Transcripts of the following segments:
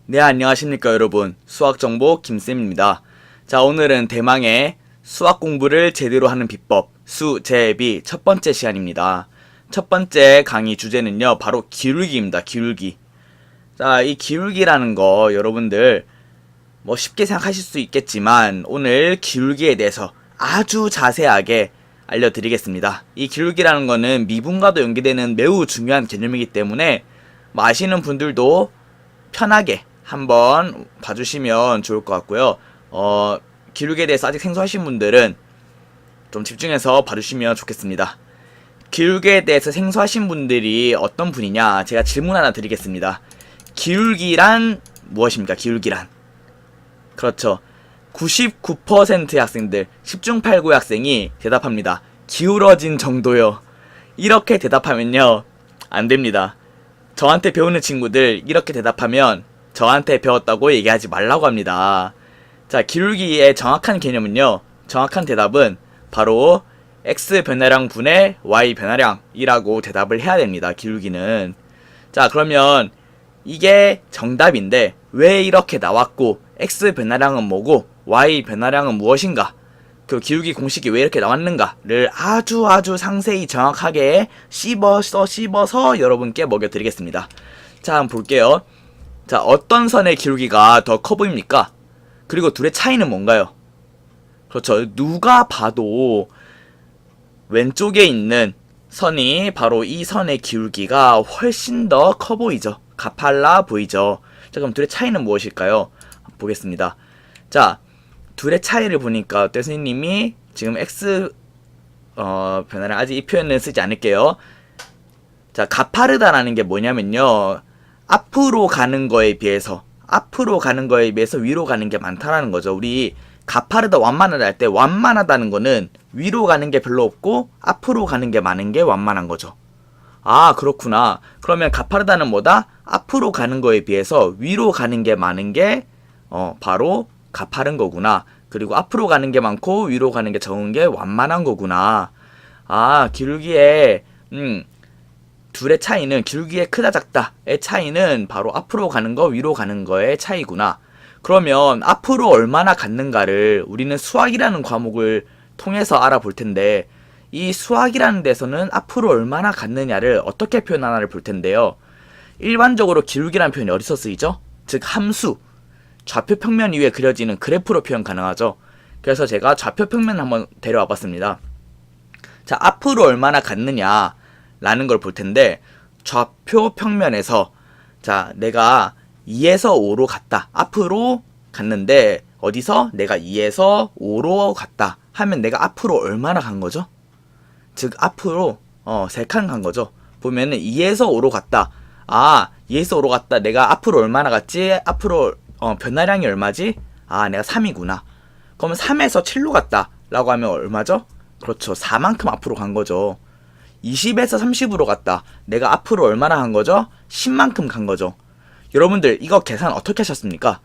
네, 안녕하십니까 여러분. 수학정보 김쌤입니다. 자, 오늘은 대망의 수학 공부를 제대로 하는 비법 수제비 첫 번째 시간입니다. 첫 번째 강의 주제는요, 바로 기울기입니다. 기울기. 자, 이 기울기라는 거 여러분들 뭐 쉽게 생각하실 수 있겠지만 오늘 기울기에 대해서 아주 자세하게 알려드리겠습니다. 이 기울기라는 거는 미분과도 연계되는 매우 중요한 개념이기 때문에 뭐 아시는 분들도 편하게 한번 봐주시면 좋을 것 같고요. 기울기에 대해서 아직 생소하신 분들은 좀 집중해서 봐주시면 좋겠습니다. 기울기에 대해서 생소하신 분들이 어떤 분이냐, 제가 질문 하나 드리겠습니다. 기울기란 무엇입니까? 기울기란. 그렇죠. 99%의 학생들, 10중 8구의 학생이 대답합니다. 기울어진 정도요. 이렇게 대답하면요, 안 됩니다. 저한테 배우는 친구들 이렇게 대답하면 저한테 배웠다고 얘기하지 말라고 합니다. 자, 기울기의 정확한 개념은요, 정확한 대답은 바로 x 변화량 분의 y 변화량이라고 대답을 해야 됩니다. 기울기는. 자, 그러면 이게 정답인데 왜 이렇게 나왔고 x 변화량은 뭐고 y 변화량은 무엇인가, 그 기울기 공식이 왜 이렇게 나왔는가를 아주 상세히 정확하게 씹어서 여러분께 먹여드리겠습니다. 자, 한번 볼게요. 자, 어떤 선의 기울기가 더 커 보입니까? 그리고 둘의 차이는 뭔가요? 그렇죠. 누가 봐도 왼쪽에 있는 선이 바로 이 선의 기울기가 훨씬 더 커 보이죠. 가팔라 보이죠. 자, 그럼 둘의 차이는 무엇일까요? 보겠습니다. 자, 둘의 차이를 보니까 선생님이 지금 x 변화량, 아직 이 표현은 쓰지 않을게요. 자, 가파르다라는 게 뭐냐면요, 앞으로 가는 거에 비해서 위로 가는 게 많다라는 거죠. 우리 가파르다 완만하다 할 때 완만하다는 거는 위로 가는 게 별로 없고 앞으로 가는 게 많은 게 완만한 거죠. 아, 그렇구나. 그러면 가파르다는 뭐다? 앞으로 가는 거에 비해서 위로 가는 게 많은 게 바로 가파른 거구나. 그리고 앞으로 가는 게 많고 위로 가는 게 적은 게 완만한 거구나. 아, 기울기의 둘의 차이는, 기울기의 크다 작다의 차이는 바로 앞으로 가는 거 위로 가는 거의 차이구나. 그러면 앞으로 얼마나 갔는가를 우리는 수학이라는 과목을 통해서 알아볼 텐데, 이 수학이라는 데서는 앞으로 얼마나 갔느냐를 어떻게 표현하나를 볼 텐데요. 일반적으로 기울기라는 표현이 어디서 쓰이죠? 즉 함수, 좌표 평면 위에 그려지는 그래프로 표현 가능하죠. 그래서 제가 좌표 평면 한번 데려와 봤습니다. 자, 앞으로 얼마나 갔느냐 라는 걸 볼 텐데, 좌표 평면에서 자, 내가 2에서 5로 갔다. 앞으로 갔는데 어디서? 내가 2에서 5로 갔다 하면 내가 앞으로 얼마나 간 거죠? 즉 앞으로 3칸 간 거죠. 보면은 2에서 5로 갔다. 아, 2에서 5로 갔다. 내가 앞으로 얼마나 갔지? 앞으로 변화량이 얼마지? 아, 내가 3이구나. 그러면 3에서 7로 갔다 라고 하면 얼마죠? 그렇죠. 4만큼 앞으로 간 거죠. 20에서 30으로 갔다. 내가 앞으로 얼마나 간 거죠? 10만큼 간 거죠. 여러분들 이거 계산 어떻게 하셨습니까?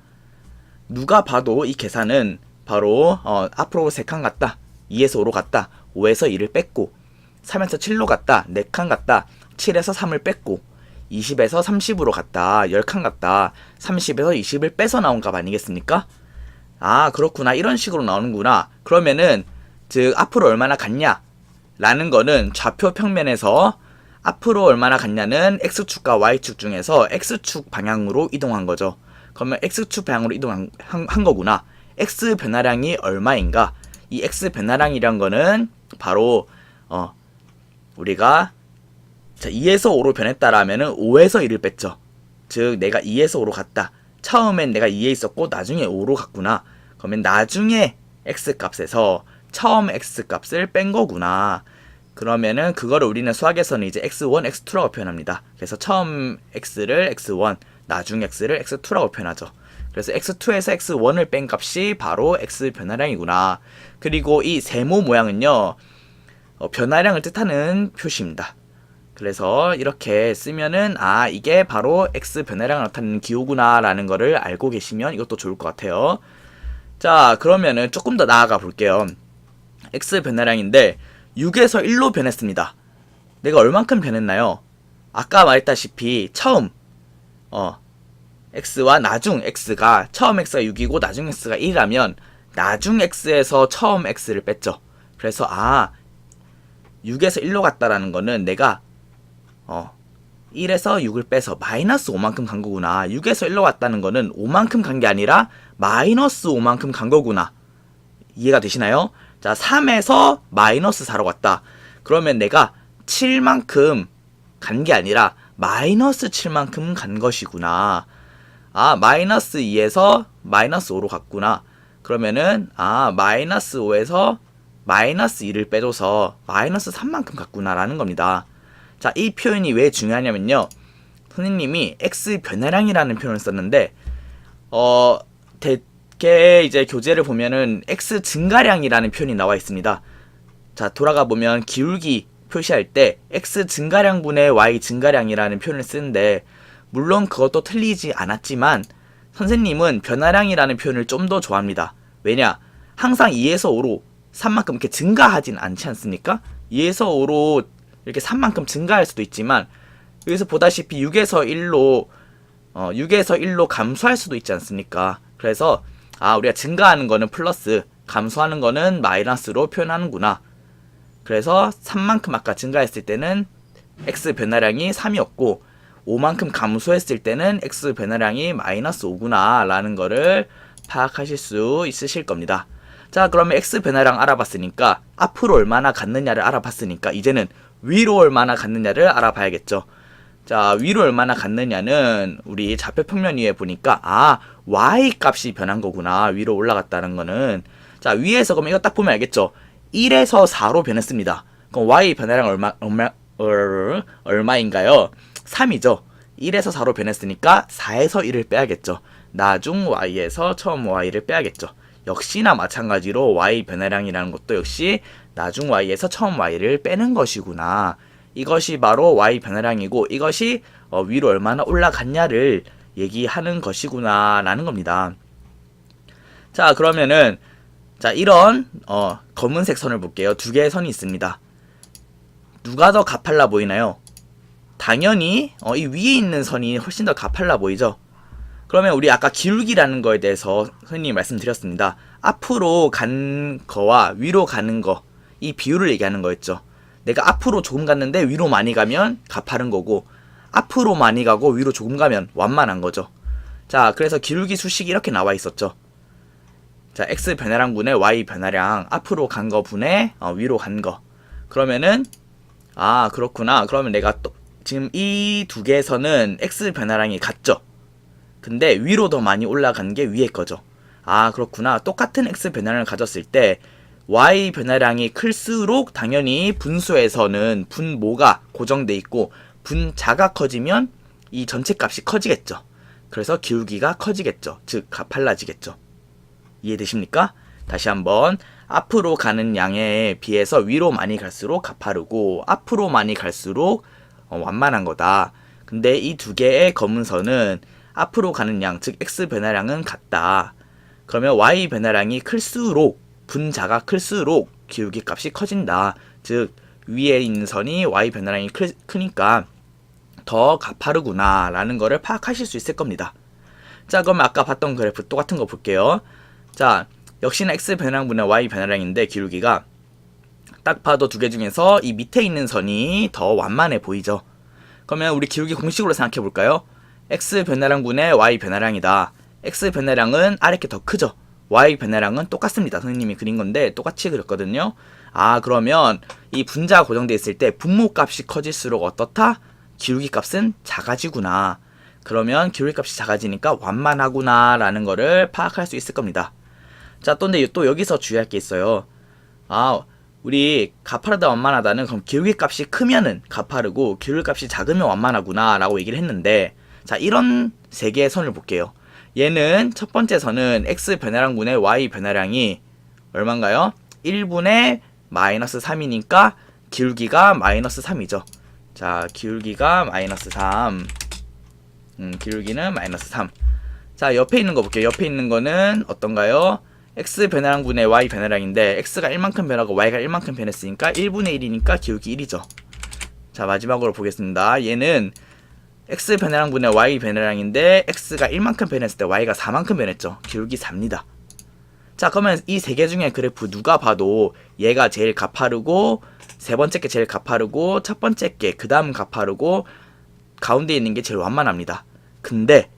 누가 봐도 이 계산은 바로 앞으로 3칸 갔다, 2에서 5로 갔다, 5에서 2를 뺐고, 3에서 7로 갔다, 4칸 갔다, 7에서 3을 뺐고, 20에서 30으로 갔다, 10칸 갔다, 30에서 20을 빼서 나온 값 아니겠습니까? 아, 그렇구나. 이런 식으로 나오는구나. 그러면은 즉 앞으로 얼마나 갔냐 라는 거는 좌표 평면에서 앞으로 얼마나 갔냐는 X축과 Y축 중에서 X축 방향으로 이동한 거죠. 그러면 X축 방향으로 이동한 거구나. X 변화량이 얼마인가? 이 X 변화량이란 거는 바로 우리가 자, 2에서 5로 변했다라면은 5에서 1을 뺐죠. 즉 내가 2에서 5로 갔다. 처음엔 내가 2에 있었고 나중에 5로 갔구나. 그러면 나중에 X 값에서 처음 X 값을 뺀 거구나. 그러면은 그거를 우리는 수학에서는 이제 x1, x2라고 표현합니다. 그래서 처음 x를 x1, 나중 x를 x2라고 표현하죠. 그래서 x2에서 x1을 뺀 값이 바로 x 변화량이구나. 그리고 이 세모 모양은요, 변화량을 뜻하는 표시입니다. 그래서 이렇게 쓰면은 아, 이게 바로 x 변화량을 나타내는 기호구나 라는 거를 알고 계시면 이것도 좋을 것 같아요. 자, 그러면은 조금 더 나아가 볼게요. x 변화량인데 6에서 1로 변했습니다. 내가 얼만큼 변했나요? 아까 말했다시피 처음 x와 나중 x가 처음 x가 6이고 나중 x가 1이라면 나중 x에서 처음 x를 뺐죠. 그래서 6에서 1로 갔다라는 거는 내가 1에서 6을 빼서 마이너스 5만큼 간 거구나. 6에서 1로 갔다는 거는 5만큼 간 게 아니라 마이너스 5만큼 간 거구나. 이해가 되시나요? 자, 3에서 마이너스 4로 갔다. 그러면 내가 7만큼 간 게 아니라 마이너스 7만큼 간 것이구나. 마이너스 2에서 마이너스 5로 갔구나. 그러면은 마이너스 5에서 마이너스 2를 빼줘서 마이너스 3만큼 갔구나 라는 겁니다. 자, 이 표현이 왜 중요하냐면요, 선생님이 x 변화량이라는 표현을 썼는데 대개 이제 교재를 보면은 x 증가량이라는 표현이 나와 있습니다. 자, 돌아가 보면 기울기 표시할 때 x 증가량분의 y 증가량이라는 표현을 쓰는데, 물론 그것도 틀리지 않았지만 선생님은 변화량이라는 표현을 좀 더 좋아합니다. 왜냐? 항상 2에서 5로 3만큼 이렇게 증가하진 않지 않습니까? 2에서 5로 이렇게 3만큼 증가할 수도 있지만 여기서 보다시피 6에서 1로 감소할 수도 있지 않습니까? 그래서 우리가 증가하는 거는 플러스, 감소하는 거는 마이너스로 표현하는구나. 그래서 3만큼 아까 증가했을 때는 x 변화량이 3이었고 5만큼 감소했을 때는 x 변화량이 마이너스 5구나 라는 거를 파악하실 수 있으실 겁니다. 자, 그러면 x 변화량 알아봤으니까, 앞으로 얼마나 갔느냐를 알아봤으니까 이제는 위로 얼마나 갔느냐를 알아봐야겠죠. 자, 위로 얼마나 갔느냐는 우리 좌표 평면 위에 보니까 y 값이 변한 거구나. 위로 올라갔다는 거는. 자, 위에서 그럼 이거 딱 보면 알겠죠. 1에서 4로 변했습니다. 그럼 y 변화량 얼마인가요? 3이죠. 1에서 4로 변했으니까 4에서 1을 빼야겠죠. 나중 y에서 처음 y를 빼야겠죠. 역시나 마찬가지로 y 변화량이라는 것도 역시 나중 y에서 처음 y를 빼는 것이구나. 이것이 바로 y 변화량이고, 이것이 위로 얼마나 올라갔냐를 얘기하는 것이구나 라는 겁니다. 자, 그러면은 이런 검은색 선을 볼게요. 두 개의 선이 있습니다. 누가 더 가팔라 보이나요? 당연히 이 위에 있는 선이 훨씬 더 가팔라 보이죠. 그러면 우리 아까 기울기라는 거에 대해서 선생님이 말씀드렸습니다. 앞으로 간 거와 위로 가는 거, 이 비율을 얘기하는 거였죠. 내가 앞으로 조금 갔는데 위로 많이 가면 가파른 거고, 앞으로 많이 가고 위로 조금 가면 완만한 거죠. 자, 그래서 기울기 수식이 이렇게 나와 있었죠. 자, x 변화량 분의 y 변화량, 앞으로 간 거 분의 위로 간 거. 그러면은 그렇구나. 그러면 내가 또 지금 이 두 개의 선은 x 변화량이 같죠. 근데 위로 더 많이 올라간 게 위에 거죠. 그렇구나. 똑같은 x 변화량을 가졌을 때 y 변화량이 클수록 당연히 분수에서는 분모가 고정돼 있고, 분자가 커지면 이 전체 값이 커지겠죠. 그래서 기울기가 커지겠죠. 즉 가팔라지겠죠. 이해되십니까? 다시 한번, 앞으로 가는 양에 비해서 위로 많이 갈수록 가파르고 앞으로 많이 갈수록 완만한 거다. 근데 이 두 개의 검은 선은 앞으로 가는 양, 즉 x 변화량은 같다. 그러면 y 변화량이 클수록, 분자가 클수록 기울기 값이 커진다. 즉 위에 있는 선이 y 변화량이 크니까 더 가파르구나 라는 거를 파악하실 수 있을 겁니다. 자, 그럼 아까 봤던 그래프 똑같은 거 볼게요. 자, 역시나 x 변화량분의 y 변화량인데, 기울기가 딱 봐도 두 개 중에서 이 밑에 있는 선이 더 완만해 보이죠. 그러면 우리 기울기 공식으로 생각해 볼까요? x 변화량분의 y 변화량이다. x 변화량은 아래께 더 크죠. y 변화량은 똑같습니다. 선생님이 그린 건데 똑같이 그렸거든요. 그러면 이 분자가 고정되어 있을 때 분모 값이 커질수록 어떻다? 기울기 값은 작아지구나. 그러면 기울기 값이 작아지니까 완만하구나 라는 거를 파악할 수 있을 겁니다. 자, 근데 또 여기서 주의할 게 있어요. 우리 가파르다 완만하다는, 그럼 기울기 값이 크면은 가파르고 기울기 값이 작으면 완만하구나 라고 얘기를 했는데, 자, 이런 세 개의 선을 볼게요. 얘는 첫 번째 선은 x 변화량분의 y 변화량이 얼마인가요? 1분의 마이너스 3이니까 기울기가 마이너스 3이죠. 자, 기울기가 마이너스 3. 기울기는 마이너스 3. 자, 옆에 있는 거 볼게요. 옆에 있는 거는 어떤가요? x 변화량분의 y 변화량인데, x가 1만큼 변하고 y가 1만큼 변했으니까 1분의 1이니까 기울기 1이죠. 자, 마지막으로 보겠습니다. 얘는 x 변화량분의 y 변화량인데 x가 1만큼 변했을 때 y가 4만큼 변했죠. 기울기 4입니다. 자, 그러면 이 세 개 중에 그래프 누가 봐도 얘가 제일 가파르고 세 번째 게 제일 가파르고 첫 번째 게 그 다음 가파르고 가운데 있는 게 제일 완만합니다. 근데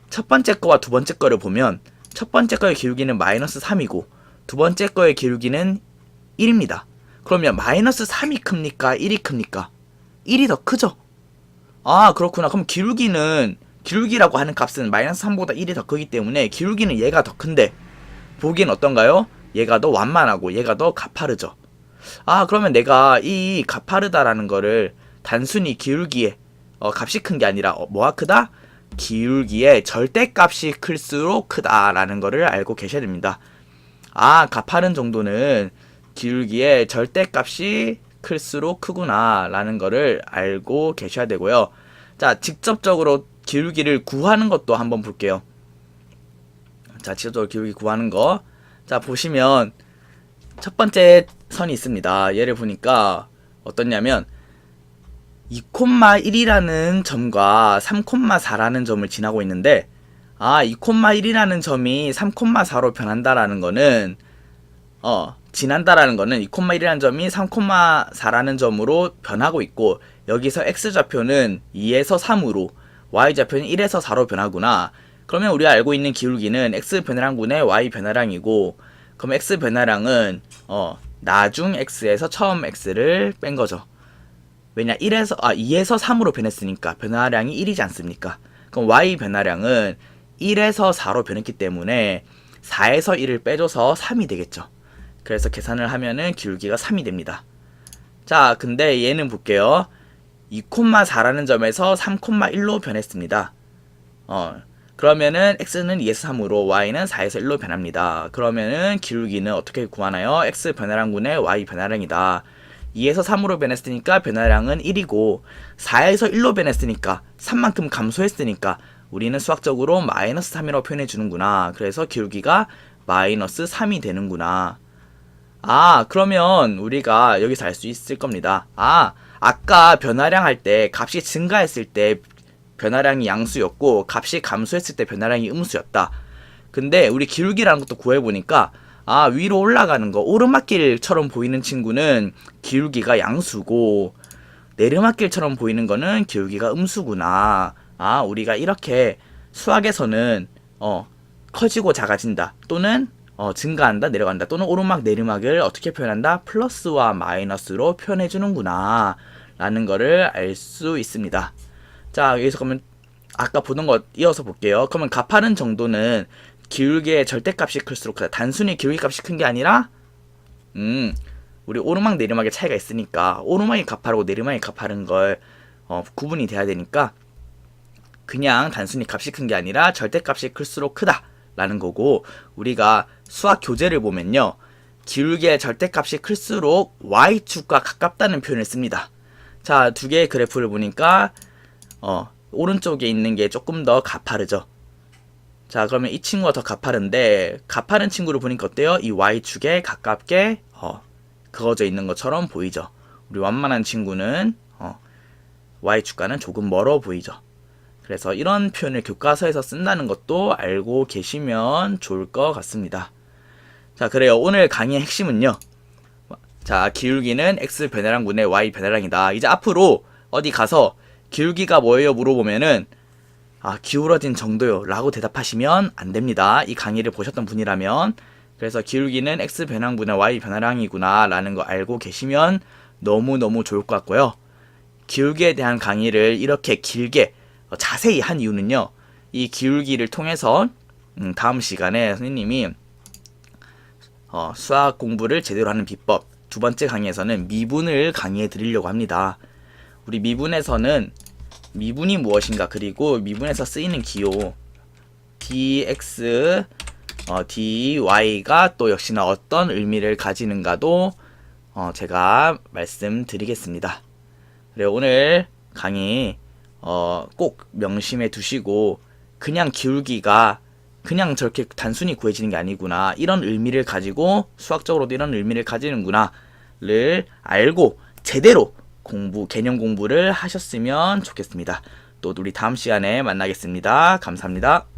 첫 번째 거와 두 번째 거를 보면 첫 번째 거의 기울기는 마이너스 3이고 두 번째 거의 기울기는 1입니다. 그러면 마이너스 3이 큽니까? 1이 큽니까? 1이 더 크죠? 아, 그렇구나. 그럼 기울기라고 하는 값은 마이너스 3보다 1이 더 크기 때문에 기울기는 얘가 더 큰데 보기엔 어떤가요? 얘가 더 완만하고 얘가 더 가파르죠. 아, 그러면 내가 이 가파르다라는 거를 단순히 기울기에 값이 큰 게 아니라 뭐가 크다? 기울기의 절대값이 클수록 크다라는 거를 알고 계셔야 됩니다. 아, 가파른 정도는 기울기의 절대값이 클수록 크구나 라는 거를 알고 계셔야 되고요. 자, 직접적으로 기울기를 구하는 것도 한번 볼게요. 자, 직접적으로 기울기 구하는 거. 자, 보시면 첫 번째 선이 있습니다. 얘를 보니까 어떻냐면 2,1이라는 점과 3,4라는 점을 지나고 있는데, 아, 2,1이라는 점이 3,4로 변한다라는 거는 지난다라는 거는 2,1이라는 점이 3,4라는 점으로 변하고 있고, 여기서 x좌표는 2에서 3으로 y좌표는 1에서 4로 변하구나. 그러면 우리가 알고 있는 기울기는 x 변화량분의 y 변화량이고, 그럼 x 변화량은 나중 x에서 처음 x를 뺀 거죠. 왜냐, 2에서 3으로 변했으니까 변화량이 1이지 않습니까? 그럼 y 변화량은 1에서 4로 변했기 때문에 4에서 1을 빼줘서 3이 되겠죠. 그래서 계산을 하면은 기울기가 3이 됩니다. 자, 근데 얘는 볼게요. 2,4라는 점에서 3,1로 변했습니다. 그러면은 x는 2에서 3으로 y는 4에서 1로 변합니다. 그러면은 기울기는 어떻게 구하나요? x 변화량분의 y 변화량이다. 2에서 3으로 변했으니까 변화량은 1이고 4에서 1로 변했으니까 3만큼 감소했으니까 우리는 수학적으로 마이너스 3이라고 표현해 주는구나. 그래서 기울기가 마이너스 3이 되는구나. 아, 그러면 우리가 여기서 알 수 있을 겁니다. 아, 아까 변화량 할 때 값이 증가했을 때 변화량이 양수였고 값이 감소했을 때 변화량이 음수였다. 근데 우리 기울기라는 것도 구해보니까 아, 위로 올라가는 거 오르막길처럼 보이는 친구는 기울기가 양수고 내리막길처럼 보이는 거는 기울기가 음수구나. 아, 우리가 이렇게 수학에서는 커지고 작아진다 또는 증가한다 내려간다 또는 오르막 내리막을 어떻게 표현한다? 플러스와 마이너스로 표현해 주는구나 라는 거를 알 수 있습니다. 자, 여기서 그러면 아까 보던 거 이어서 볼게요. 그러면 가파른 정도는 기울기의 절대값이 클수록 크다. 단순히 기울기 값이 큰 게 아니라 우리 오르막 내리막의 차이가 있으니까 오르막이 가파르고 내리막이 가파른 걸 구분이 돼야 되니까 그냥 단순히 값이 큰 게 아니라 절대값이 클수록 크다 라는 거고, 우리가 수학 교재를 보면요 기울기의 절대값이 클수록 y축과 가깝다는 표현을 씁니다. 자, 두 개의 그래프를 보니까 오른쪽에 있는 게 조금 더 가파르죠. 자, 그러면 이 친구가 더 가파른데 가파른 친구를 보니까 어때요? 이 y축에 가깝게 그어져 있는 것처럼 보이죠. 우리 완만한 친구는 y축과는 조금 멀어 보이죠. 그래서 이런 표현을 교과서에서 쓴다는 것도 알고 계시면 좋을 것 같습니다. 자, 그래요. 오늘 강의의 핵심은요. 자, 기울기는 x 변화량분의 y 변화량이다. 이제 앞으로 어디 가서 기울기가 뭐예요? 물어보면은 아, 기울어진 정도요 라고 대답하시면 안 됩니다. 이 강의를 보셨던 분이라면. 그래서 기울기는 x 변화량분의 y 변화량이구나 라는 거 알고 계시면 너무너무 좋을 것 같고요. 기울기에 대한 강의를 이렇게 길게 자세히 한 이유는요, 이 기울기를 통해서 다음 시간에 선생님이 수학 공부를 제대로 하는 비법 두 번째 강의에서는 미분을 강의해 드리려고 합니다. 우리 미분에서는 미분이 무엇인가, 그리고 미분에서 쓰이는 기호 dx, dy가 또 역시나 어떤 의미를 가지는가도 제가 말씀드리겠습니다. 그래, 오늘 강의 꼭 명심해 두시고 그냥 기울기가 그냥 저렇게 단순히 구해지는 게 아니구나, 이런 의미를 가지고 수학적으로도 이런 의미를 가지는구나를 알고 제대로 개념 공부를 하셨으면 좋겠습니다. 또 우리 다음 시간에 만나겠습니다. 감사합니다.